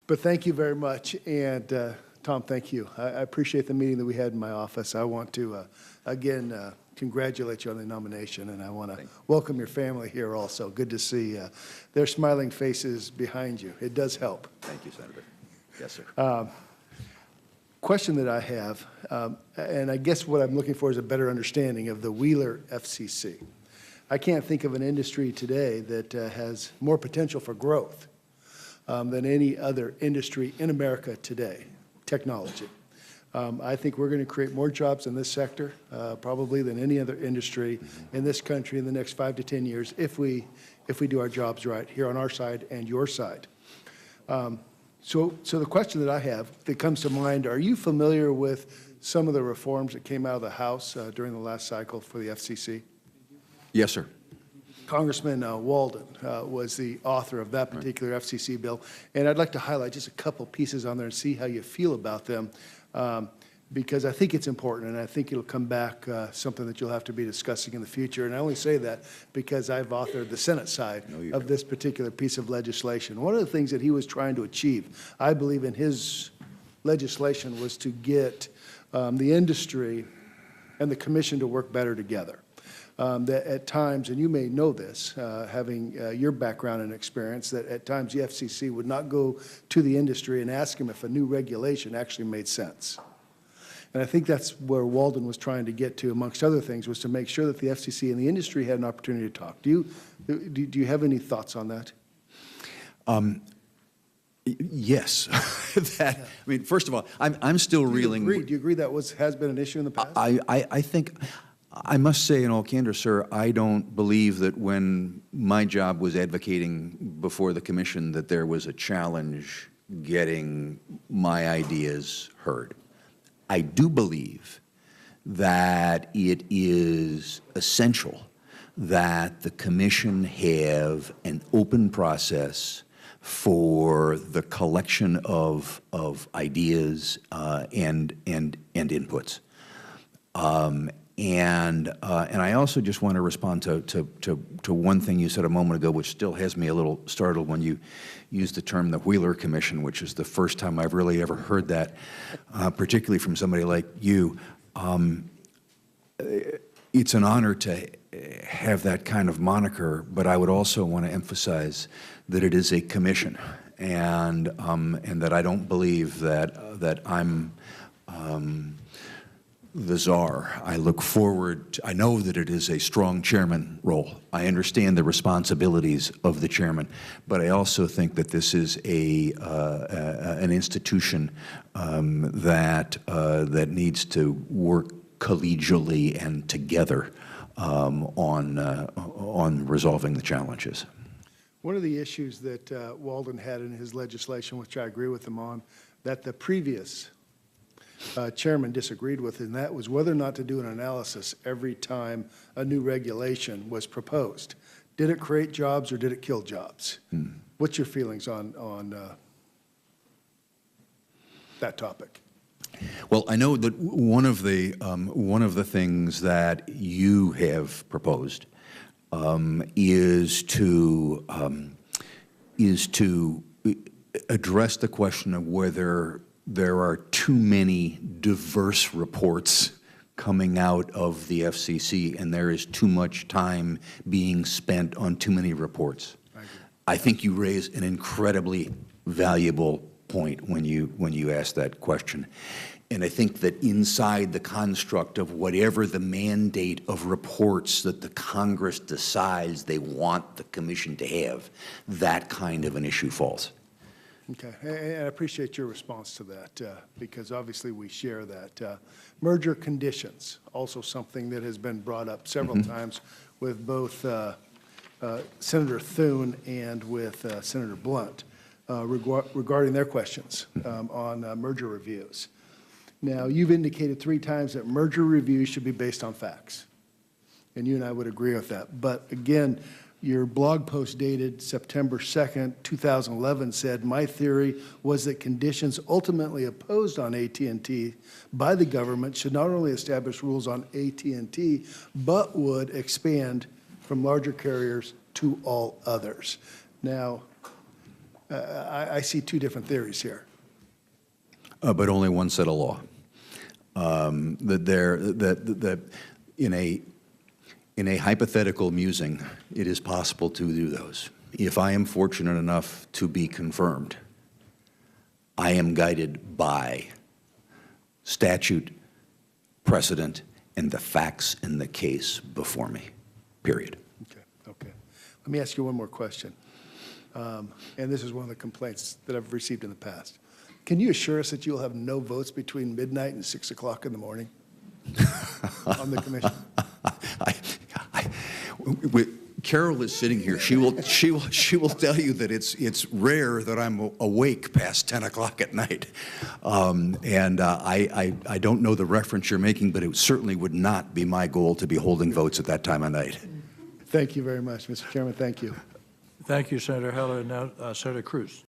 But thank you very much. And Tom, thank you. I appreciate the meeting that we had in my office. I want to, again, congratulate you on the nomination, and I want to welcome your family here also. Good to see their smiling faces behind you. It does help. Thank you, Senator. Yes, sir. Question that I have, and I guess what I'm looking for is a better understanding of the Wheeler FCC. I can't think of an industry today that has more potential for growth than any other industry in America today, technology. I think we're going to create more jobs in this sector probably than any other industry in this country in the next 5 to 10 years if we do our jobs right here on our side and your side. So the question that I have that comes to mind, are you familiar with some of the reforms that came out of the House during the last cycle for the FCC? Yes, sir. Congressman Walden was the author of that particular FCC bill, and I'd like to highlight just a couple pieces on there and see how you feel about them, because I think it's important, and I think it'll come back something that you'll have to be discussing in the future. And I only say that because I've authored the Senate side of this particular piece of legislation. One of the things that he was trying to achieve, I believe, in his legislation was to get the industry and the commission to work better together. That at times, and you may know this, having your background and experience, that at times the FCC would not go to the industry and ask them if a new regulation actually made sense. And I think that's where Walden was trying to get to, amongst other things, was to make sure that the FCC and the industry had an opportunity to talk. Do you have any thoughts on that? Yes. I mean, first of all, I'm still reeling. Do you agree that has been an issue in the past? I think, I must say in all candor, sir, I don't believe that when my job was advocating before the commission that there was a challenge getting my ideas heard. I do believe that it is essential that the commission have an open process for the collection of ideas and inputs. And I also just want to respond to one thing you said a moment ago, which still has me a little startled when you used the term the Wheeler Commission, which is the first time I've really ever heard that, particularly from somebody like you. It's an honor to have that kind of moniker, but I would also want to emphasize that it is a commission, and that I don't believe that I'm the czar. I look forward I know that it is a strong chairman role. I understand the responsibilities of the chairman, but I also think that this is an institution that needs to work collegially and together on resolving the challenges. One of the issues that Walden had in his legislation, which I agree with him on, that the previous chairman disagreed with, and that was whether or not to do an analysis every time a new regulation was proposed. Did it create jobs or did it kill jobs? What's your feelings on that topic? Well, I know that one of the things that you have proposed is to address the question of whether there are too many diverse reports coming out of the FCC, and there is too much time being spent on too many reports. I think you raise an incredibly valuable point when you ask that question. And I think that inside the construct of whatever the mandate of reports that the Congress decides they want the commission to have, that kind of an issue falls. Okay, and I appreciate your response to that because obviously we share that. Merger conditions, also something that has been brought up several times with both Senator Thune and with Senator Blunt regarding their questions on merger reviews. Now, you've indicated 3 times that merger reviews should be based on facts, and you and I would agree with that. But again, your blog post dated September 2nd, 2011 said, "My theory was that conditions ultimately opposed on AT&T by the government should not only establish rules on AT&T, but would expand from larger carriers to all others." Now, I see two different theories here. But only one set of law. That in a hypothetical musing, it is possible to do those. If I am fortunate enough to be confirmed, I am guided by statute, precedent, and the facts in the case before me, period. Okay. Let me ask you one more question. And this is one of the complaints that I've received in the past. Can you assure us that you'll have no votes between midnight and 6 o'clock in the morning on the commission? Carol is sitting here. She will tell you that it's rare that I'm awake past 10 o'clock at night. I don't know the reference you're making, but it certainly would not be my goal to be holding votes at that time of night. Thank you very much, Mr. Chairman. Thank you. Thank you, Senator Heller. Now, Senator Cruz.